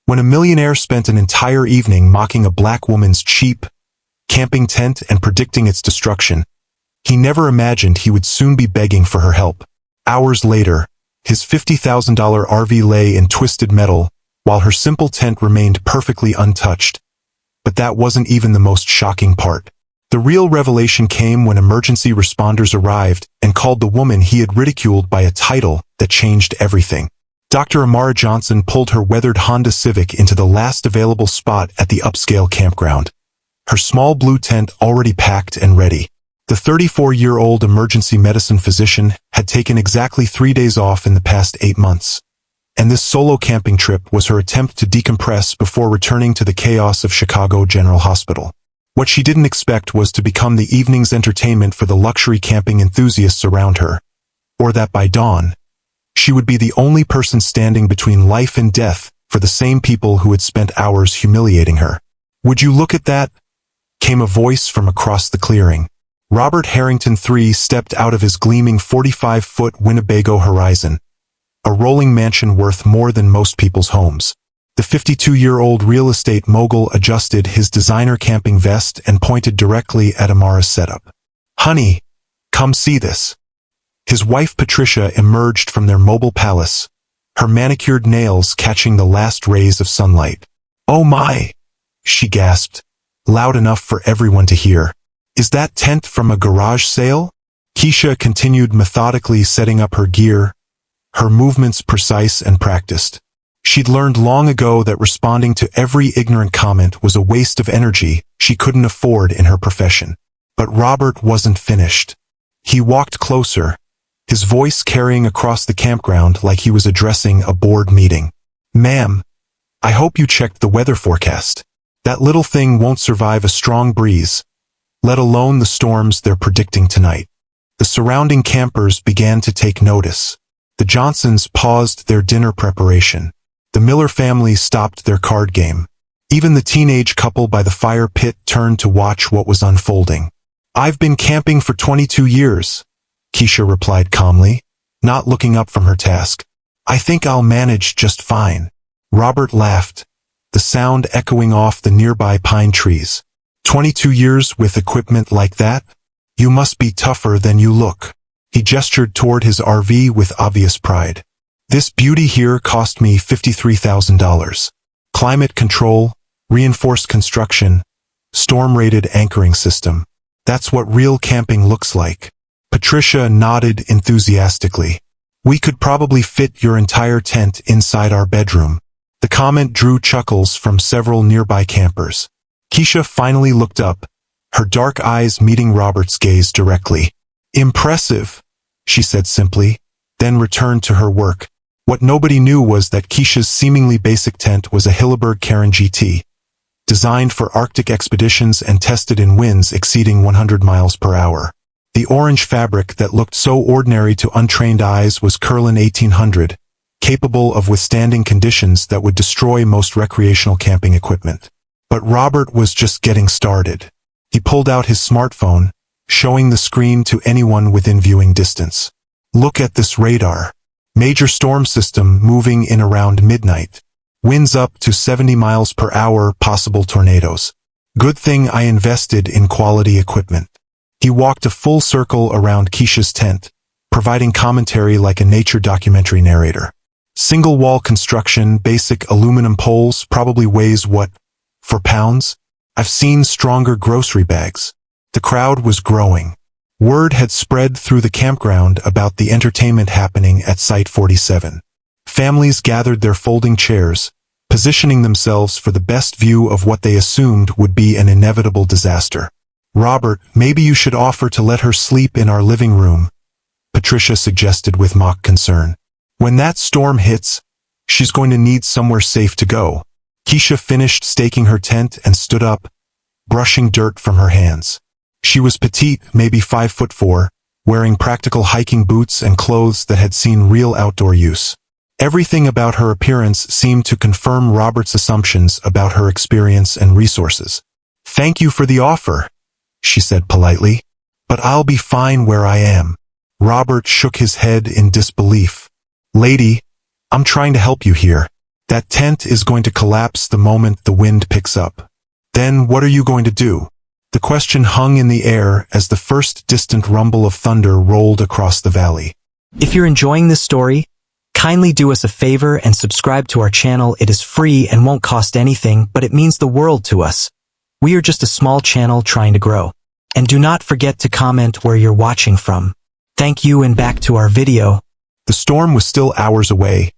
When a millionaire spent an entire evening mocking a black woman's cheap camping tent and predicting its destruction, he never imagined he would soon be begging for her help. Hours later, his $50,000 RV lay in twisted metal, while her simple tent remained perfectly untouched. But that wasn't even the most shocking part. The real revelation came when emergency responders arrived and called the woman he had ridiculed by a title that changed everything. Dr. Amara Johnson pulled her weathered Honda Civic into the last available spot at the upscale campground, her small blue tent already packed and ready. The 34-year-old emergency medicine physician had taken exactly 3 days off in the past 8 months, and this solo camping trip was her attempt to decompress before returning to the chaos of Chicago General Hospital. What she didn't expect was to become the evening's entertainment for the luxury camping enthusiasts around her, or that by dawn, she would be the only person standing between life and death for the same people who had spent hours humiliating her. "Would you look at that?" came a voice from across the clearing. Robert Harrington III stepped out of his gleaming 45-foot Winnebago Horizon, a rolling mansion worth more than most people's homes. The 52-year-old real estate mogul adjusted his designer camping vest and pointed directly at Amara's setup. "Honey, come see this." His wife Patricia emerged from their mobile palace, her manicured nails catching the last rays of sunlight. "Oh my!" she gasped, loud enough for everyone to hear. "Is that tent from a garage sale?" Keisha continued methodically setting up her gear, her movements precise and practiced. She'd learned long ago that responding to every ignorant comment was a waste of energy she couldn't afford in her profession. But Robert wasn't finished. He walked closer, his voice carrying across the campground like he was addressing a board meeting. "Ma'am, I hope you checked the weather forecast. That little thing won't survive a strong breeze, let alone the storms they're predicting tonight." The surrounding campers began to take notice. The Johnsons paused their dinner preparation. The Miller family stopped their card game. Even the teenage couple by the fire pit turned to watch what was unfolding. "I've been camping for 22 years, Keisha replied calmly, not looking up from her task. "I think I'll manage just fine." Robert laughed, the sound echoing off the nearby pine trees. 22 years with equipment like that? You must be tougher than you look." He gestured toward his RV with obvious pride. "This beauty here cost me $53,000. Climate control, reinforced construction, storm-rated anchoring system. That's what real camping looks like." Patricia nodded enthusiastically. "We could probably fit your entire tent inside our bedroom." The comment drew chuckles from several nearby campers. Keisha finally looked up, her dark eyes meeting Robert's gaze directly. "Impressive," she said simply, then returned to her work. What nobody knew was that Keisha's seemingly basic tent was a Hilleberg Cairn GT, designed for Arctic expeditions and tested in winds exceeding 100 miles per hour. The orange fabric that looked so ordinary to untrained eyes was Kirlin 1800, capable of withstanding conditions that would destroy most recreational camping equipment. But Robert was just getting started. He pulled out his smartphone, showing the screen to anyone within viewing distance. "Look at this radar. Major storm system moving in around midnight. Winds up to 70 miles per hour, possible tornadoes. Good thing I invested in quality equipment." He walked a full circle around Keisha's tent, providing commentary like a nature documentary narrator. "Single-wall construction, basic aluminum poles, probably weighs what, 4 pounds? I've seen stronger grocery bags." The crowd was growing. Word had spread through the campground about the entertainment happening at Site 47. Families gathered their folding chairs, positioning themselves for the best view of what they assumed would be an inevitable disaster. "Robert, maybe you should offer to let her sleep in our living room," Patricia suggested with mock concern. "When that storm hits, she's going to need somewhere safe to go." Keisha finished staking her tent and stood up, brushing dirt from her hands. She was petite, maybe 5'4", wearing practical hiking boots and clothes that had seen real outdoor use. Everything about her appearance seemed to confirm Robert's assumptions about her experience and resources. "Thank you for the offer," she said politely, "but I'll be fine where I am." Robert shook his head in disbelief. "Lady, I'm trying to help you here. That tent is going to collapse the moment the wind picks up. Then what are you going to do? The question hung in the air as the first distant rumble of thunder rolled across the valley. If you're enjoying this story, kindly do us a favor and subscribe to our channel. It is free and won't cost anything, but it means the world to us. We are just a small channel trying to grow. And do not forget to comment where you're watching from. Thank you, and back to our video. The storm was still hours away,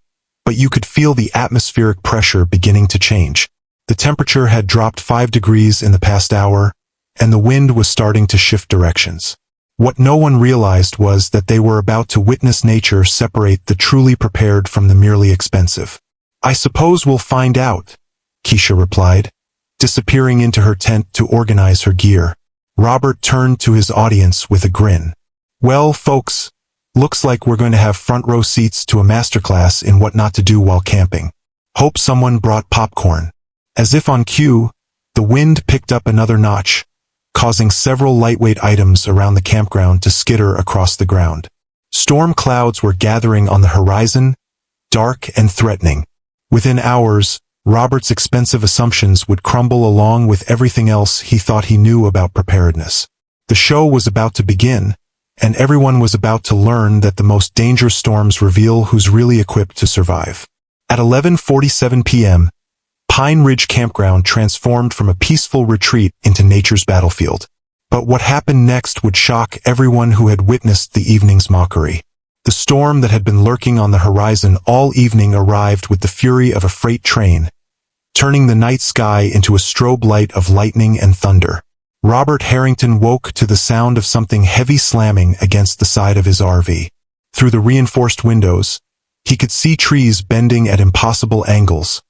but you could feel the atmospheric pressure beginning to change. The temperature had dropped 5 degrees in the past hour, and the wind was starting to shift directions. What no one realized was that they were about to witness nature separate the truly prepared from the merely expensive. I suppose we'll find out, Keisha replied, disappearing into her tent to organize her gear. Robert turned to his audience with a grin. Well, folks, looks like we're going to have front row seats to a masterclass in what not to do while camping. Hope someone brought popcorn. As if on cue, the wind picked up another notch, causing several lightweight items around the campground to skitter across the ground. Storm clouds were gathering on the horizon, dark and threatening. Within hours, Robert's expensive assumptions would crumble along with everything else he thought he knew about preparedness. The show was about to begin, and everyone was about to learn that the most dangerous storms reveal who's really equipped to survive. At 11:47 p.m., Pine Ridge Campground transformed from a peaceful retreat into nature's battlefield. But what happened next would shock everyone who had witnessed the evening's mockery. The storm that had been lurking on the horizon all evening arrived with the fury of a freight train, turning the night sky into a strobe light of lightning and thunder. Robert Harrington woke to the sound of something heavy slamming against the side of his RV. Through the reinforced windows, he could see trees bending at impossible angles,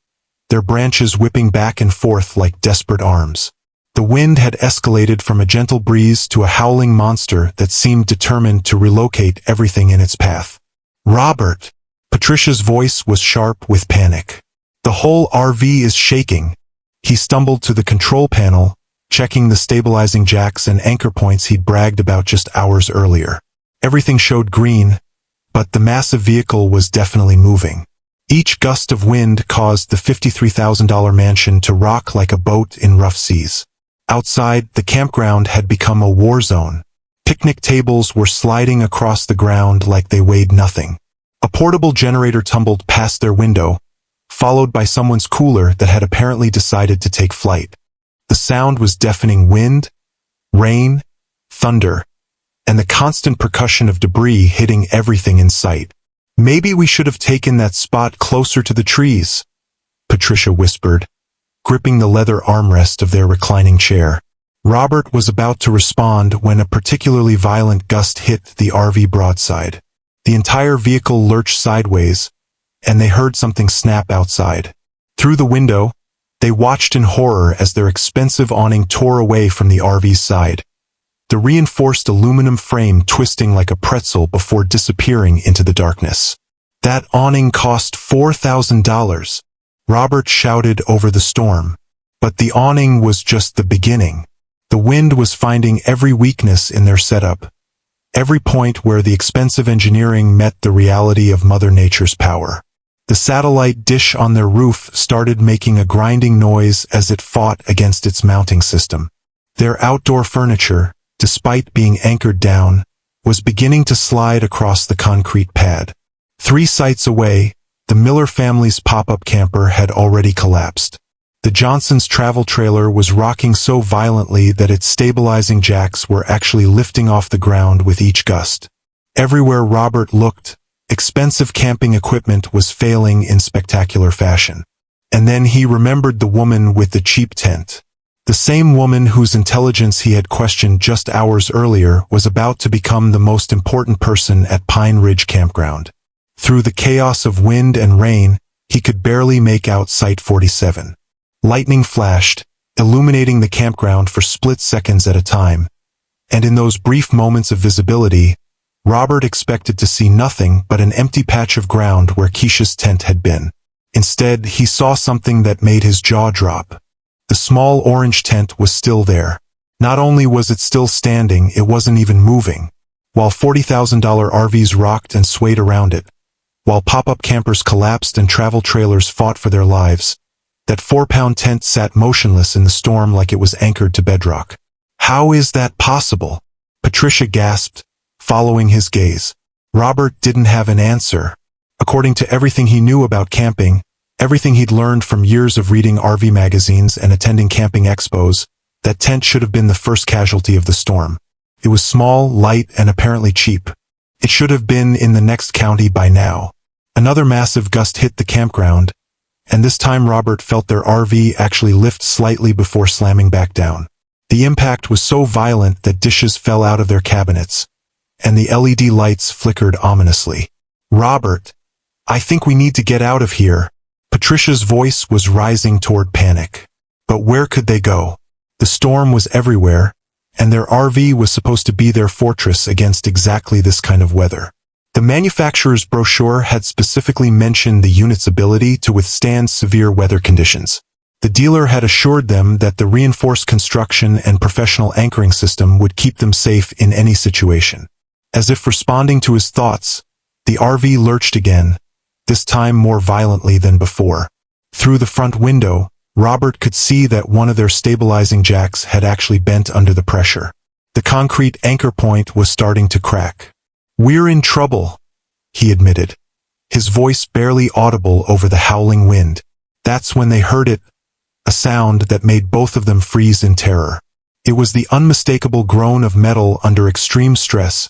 their branches whipping back and forth like desperate arms. The wind had escalated from a gentle breeze to a howling monster that seemed determined to relocate everything in its path. Robert! Patricia's voice was sharp with panic. The whole RV is shaking. He stumbled to the control panel, checking the stabilizing jacks and anchor points he'd bragged about just hours earlier. Everything showed green, but the massive vehicle was definitely moving. Each gust of wind caused the $53,000 mansion to rock like a boat in rough seas. Outside, the campground had become a war zone. Picnic tables were sliding across the ground like they weighed nothing. A portable generator tumbled past their window, followed by someone's cooler that had apparently decided to take flight. The sound was deafening: wind, rain, thunder, and the constant percussion of debris hitting everything in sight. Maybe we should have taken that spot closer to the trees, Patricia whispered, gripping the leather armrest of their reclining chair. Robert was about to respond when a particularly violent gust hit the RV broadside. The entire vehicle lurched sideways, and they heard something snap outside. Through the window, they watched in horror as their expensive awning tore away from the RV's side, the reinforced aluminum frame twisting like a pretzel before disappearing into the darkness. That awning cost $4,000, Robert shouted over the storm. But the awning was just the beginning. The wind was finding every weakness in their setup, every point where the expensive engineering met the reality of Mother Nature's power. The satellite dish on their roof started making a grinding noise as it fought against its mounting system. Their outdoor furniture, despite being anchored down, was beginning to slide across the concrete pad. 3 sites away, the Miller family's pop-up camper had already collapsed. The Johnsons' travel trailer was rocking so violently that its stabilizing jacks were actually lifting off the ground with each gust. Everywhere Robert looked, expensive camping equipment was failing in spectacular fashion. And then he remembered the woman with the cheap tent. The same woman whose intelligence he had questioned just hours earlier was about to become the most important person at Pine Ridge Campground. Through the chaos of wind and rain, he could barely make out Site 47. Lightning flashed, illuminating the campground for split seconds at a time. And in those brief moments of visibility, Robert expected to see nothing but an empty patch of ground where Keisha's tent had been. Instead, he saw something that made his jaw drop. The small orange tent was still there. Not only was it still standing, it wasn't even moving. While $40,000 RVs rocked and swayed around it, While pop-up campers collapsed and travel trailers fought for their lives, that 4-pound tent sat motionless in the storm like it was anchored to bedrock. How is that possible? Patricia gasped, following his gaze. Robert didn't have an answer. According to everything he knew about camping, everything he'd learned from years of reading RV magazines and attending camping expos, that tent should have been the first casualty of the storm. It was small, light, and apparently cheap. It should have been in the next county by now. Another massive gust hit the campground, and this time Robert felt their RV actually lift slightly before slamming back down. The impact was so violent that dishes fell out of their cabinets, and the LED lights flickered ominously. Robert, I think we need to get out of here. Patricia's voice was rising toward panic. But where could they go? The storm was everywhere, and their RV was supposed to be their fortress against exactly this kind of weather. The manufacturer's brochure had specifically mentioned the unit's ability to withstand severe weather conditions. The dealer had assured them that the reinforced construction and professional anchoring system would keep them safe in any situation. As if responding to his thoughts, the RV lurched again, this time more violently than before. Through the front window, Robert could see that one of their stabilizing jacks had actually bent under the pressure. The concrete anchor point was starting to crack. "We're in trouble," he admitted, his voice barely audible over the howling wind. That's when they heard it, a sound that made both of them freeze in terror. It was the unmistakable groan of metal under extreme stress,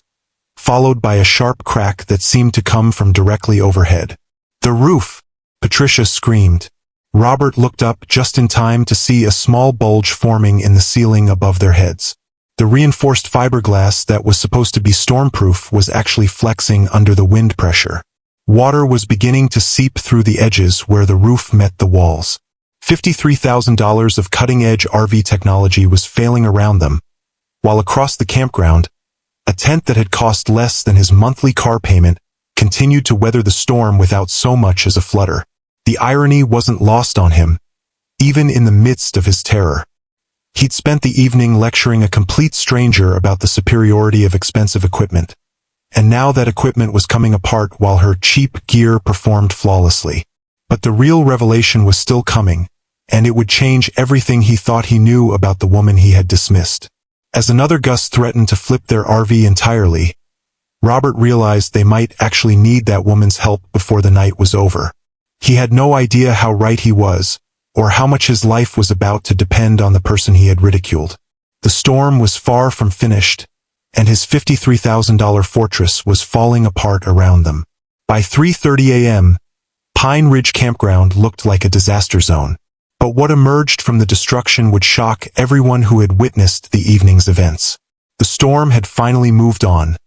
followed by a sharp crack that seemed to come from directly overhead. "The roof!" Patricia screamed. Robert looked up just in time to see a small bulge forming in the ceiling above their heads. The reinforced fiberglass that was supposed to be stormproof was actually flexing under the wind pressure. Water was beginning to seep through the edges where the roof met the walls. $53,000 of cutting-edge RV technology was failing around them, while across the campground, a tent that had cost less than his monthly car payment continued to weather the storm without so much as a flutter. The irony wasn't lost on him, even in the midst of his terror. He'd spent the evening lecturing a complete stranger about the superiority of expensive equipment, and now that equipment was coming apart while her cheap gear performed flawlessly. But the real revelation was still coming, and it would change everything he thought he knew about the woman he had dismissed. As another gust threatened to flip their RV entirely, Robert realized they might actually need that woman's help before the night was over. He had no idea how right he was, or how much his life was about to depend on the person he had ridiculed. The storm was far from finished, and his $53,000 fortress was falling apart around them. By 3:30 a.m., Pine Ridge Campground looked like a disaster zone. But what emerged from the destruction would shock everyone who had witnessed the evening's events. The storm had finally moved on,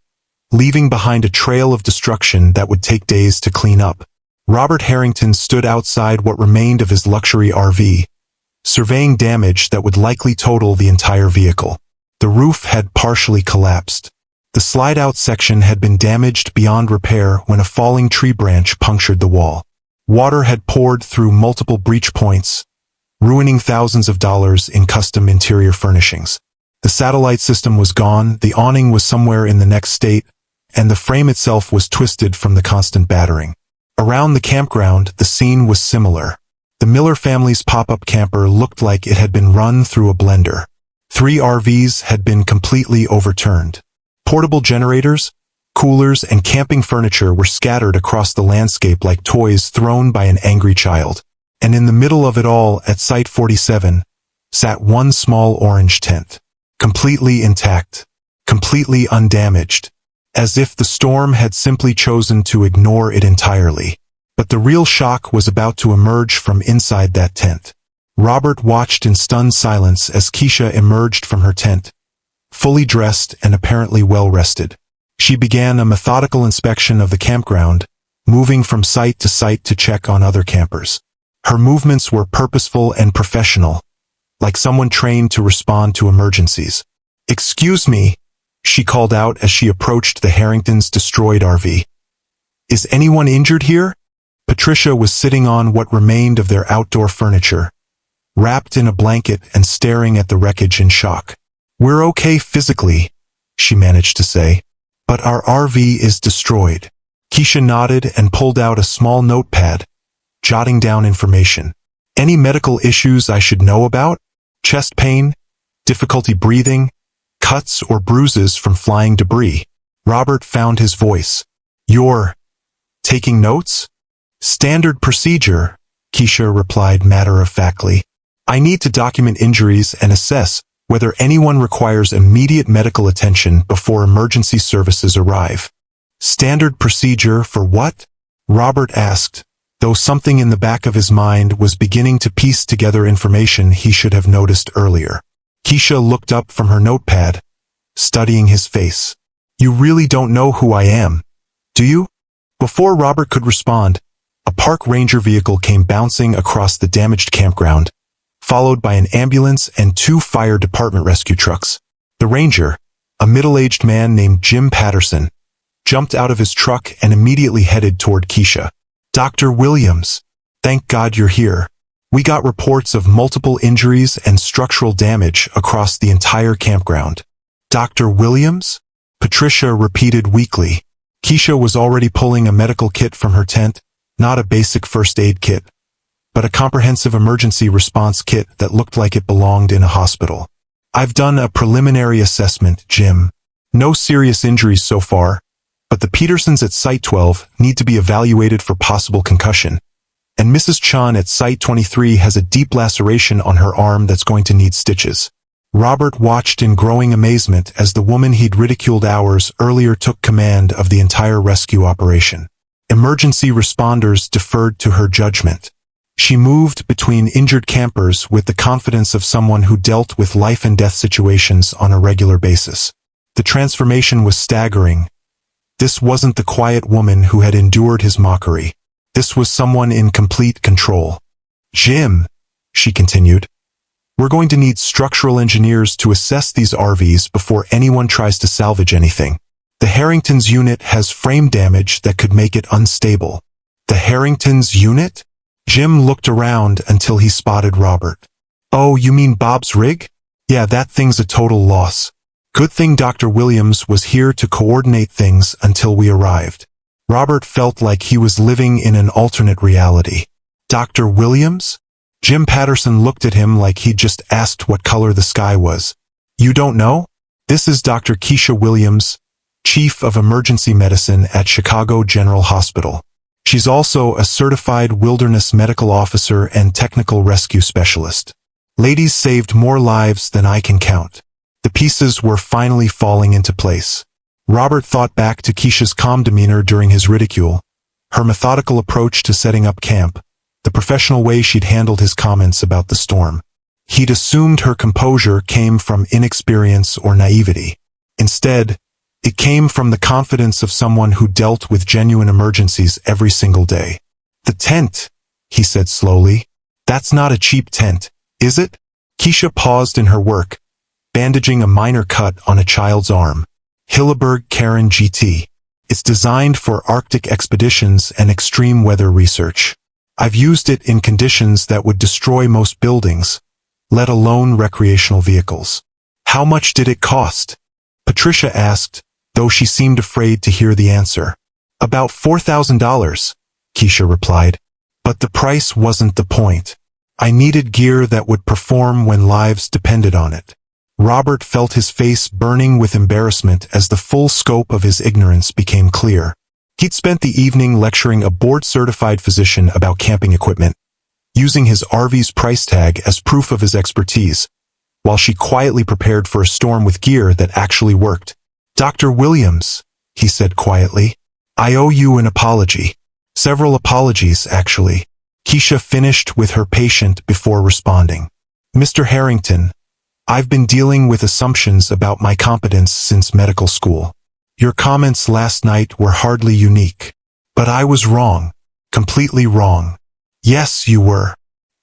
leaving behind a trail of destruction that would take days to clean up. Robert Harrington stood outside what remained of his luxury RV, surveying damage that would likely total the entire vehicle. The roof had partially collapsed. The slide-out section had been damaged beyond repair when a falling tree branch punctured the wall. Water had poured through multiple breach points, ruining thousands of dollars in custom interior furnishings. The satellite system was gone, the awning was somewhere in the next state, and the frame itself was twisted from the constant battering. Around the campground, the scene was similar. The Miller family's pop-up camper looked like it had been run through a blender. 3 RVs had been completely overturned. Portable generators, coolers, and camping furniture were scattered across the landscape like toys thrown by an angry child. And in the middle of it all, at Site 47, sat one small orange tent, completely intact, completely undamaged, as if the storm had simply chosen to ignore it entirely. But the real shock was about to emerge from inside that tent. Robert watched in stunned silence as Keisha emerged from her tent, fully dressed and apparently well-rested. She began a methodical inspection of the campground, moving from site to site to check on other campers. Her movements were purposeful and professional, like someone trained to respond to emergencies. "Excuse me," she called out as she approached the Harringtons' destroyed RV. "Is anyone injured here?" Patricia was sitting on what remained of their outdoor furniture, wrapped in a blanket and staring at the wreckage in shock. "We're okay physically," she managed to say, "but our RV is destroyed." Keisha nodded and pulled out a small notepad, jotting down information. Any medical issues I should know about? Chest pain? Difficulty breathing? Cuts or bruises from flying debris? Robert found his voice. You're taking notes? Standard procedure, Keisha replied matter-of-factly. I need to document injuries and assess whether anyone requires immediate medical attention before emergency services arrive. Standard procedure for what? Robert asked, though something in the back of his mind was beginning to piece together information he should have noticed earlier. Keisha looked up from her notepad, studying his face. You really don't know who I am, do you? Before Robert could respond, a park ranger vehicle came bouncing across the damaged campground, followed by an ambulance and 2 fire department rescue trucks. The ranger, a middle-aged man named Jim Patterson, jumped out of his truck and immediately headed toward Keisha. Dr. Williams, thank God you're here. We got reports of multiple injuries and structural damage across the entire campground. Dr. Williams? Patricia repeated weakly. Keisha was already pulling a medical kit from her tent, not a basic first aid kit, but a comprehensive emergency response kit that looked like it belonged in a hospital. I've done a preliminary assessment, Jim. No serious injuries so far, but the Petersons at Site 12 need to be evaluated for possible concussion, and Mrs. Chun at Site 23 has a deep laceration on her arm that's going to need stitches. Robert watched in growing amazement as the woman he'd ridiculed hours earlier took command of the entire rescue operation. Emergency responders deferred to her judgment. She moved between injured campers with the confidence of someone who dealt with life-and-death situations on a regular basis. The transformation was staggering. This wasn't the quiet woman who had endured his mockery. This was someone in complete control. Jim, she continued, we're going to need structural engineers to assess these RVs before anyone tries to salvage anything. The Harrington's unit has frame damage that could make it unstable. The Harrington's unit? Jim looked around until he spotted Robert. Oh, you mean Bob's rig? Yeah, that thing's a total loss. Good thing Dr. Williams was here to coordinate things until we arrived. Robert felt like he was living in an alternate reality. Dr. Williams? Jim Patterson looked at him like he'd just asked what color the sky was. You don't know? This is Dr. Keisha Williams, Chief of Emergency Medicine at Chicago General Hospital. She's also a certified wilderness medical officer and technical rescue specialist. Ladies saved more lives than I can count. The pieces were finally falling into place. Robert thought back to Keisha's calm demeanor during his ridicule, her methodical approach to setting up camp, the professional way she'd handled his comments about the storm. He'd assumed her composure came from inexperience or naivety. Instead, it came from the confidence of someone who dealt with genuine emergencies every single day. The tent, he said slowly. That's not a cheap tent, is it? Keisha paused in her work, bandaging a minor cut on a child's arm. Hilleberg Karen GT. It's designed for Arctic expeditions and extreme weather research. I've used it in conditions that would destroy most buildings, let alone recreational vehicles. How much did it cost? Patricia asked, though she seemed afraid to hear the answer. About $4,000, Keisha replied. But the price wasn't the point. I needed gear that would perform when lives depended on it. Robert felt his face burning with embarrassment as the full scope of his ignorance became clear. He'd spent the evening lecturing a board-certified physician about camping equipment, using his RV's price tag as proof of his expertise, while she quietly prepared for a storm with gear that actually worked. Dr. Williams, he said quietly, I owe you an apology. Several apologies, actually. Keisha finished with her patient before responding. Mr. Harrington, I've been dealing with assumptions about my competence since medical school. Your comments last night were hardly unique. But I was wrong. Completely wrong. Yes, you were.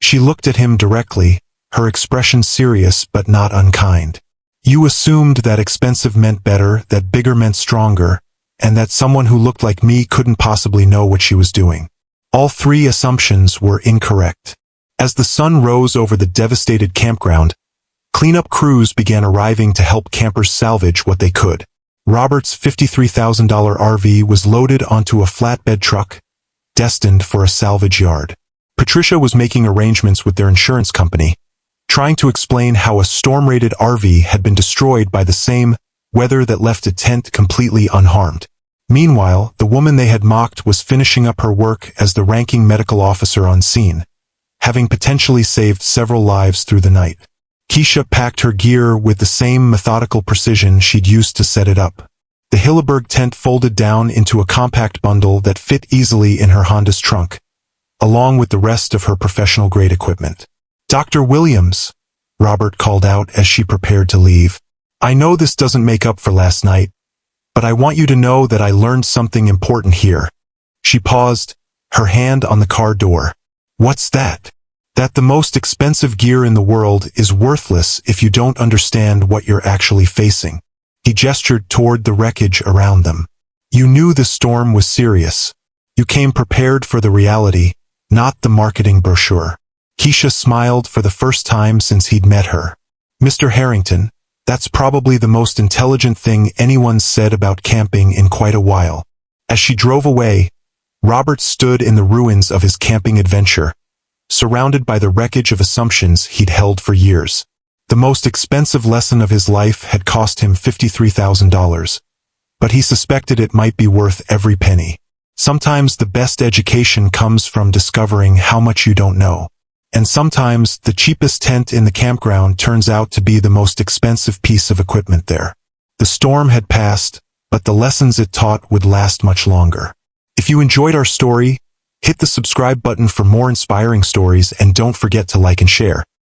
She looked at him directly, her expression serious but not unkind. You assumed that expensive meant better, that bigger meant stronger, and that someone who looked like me couldn't possibly know what she was doing. All 3 assumptions were incorrect. As the sun rose over the devastated campground, cleanup crews began arriving to help campers salvage what they could. Robert's $53,000 RV was loaded onto a flatbed truck, destined for a salvage yard. Patricia was making arrangements with their insurance company, trying to explain how a storm-rated RV had been destroyed by the same weather that left a tent completely unharmed. Meanwhile, the woman they had mocked was finishing up her work as the ranking medical officer on scene, having potentially saved several lives through the night. Keisha packed her gear with the same methodical precision she'd used to set it up. The Hilleberg tent folded down into a compact bundle that fit easily in her Honda's trunk, along with the rest of her professional-grade equipment. "Dr. Williams," Robert called out as she prepared to leave. "I know this doesn't make up for last night, but I want you to know that I learned something important here." She paused, her hand on the car door. "What's that?" "That the most expensive gear in the world is worthless if you don't understand what you're actually facing." He gestured toward the wreckage around them. "You knew the storm was serious. You came prepared for the reality, not the marketing brochure." Keisha smiled for the first time since he'd met her. "Mr. Harrington, that's probably the most intelligent thing anyone's said about camping in quite a while." As she drove away, Robert stood in the ruins of his camping adventure, surrounded by the wreckage of assumptions he'd held for years. The most expensive lesson of his life had cost him $53,000, but he suspected it might be worth every penny. Sometimes the best education comes from discovering how much you don't know. And sometimes the cheapest tent in the campground turns out to be the most expensive piece of equipment there. The storm had passed, but the lessons it taught would last much longer. If you enjoyed our story, hit the subscribe button for more inspiring stories and don't forget to like and share.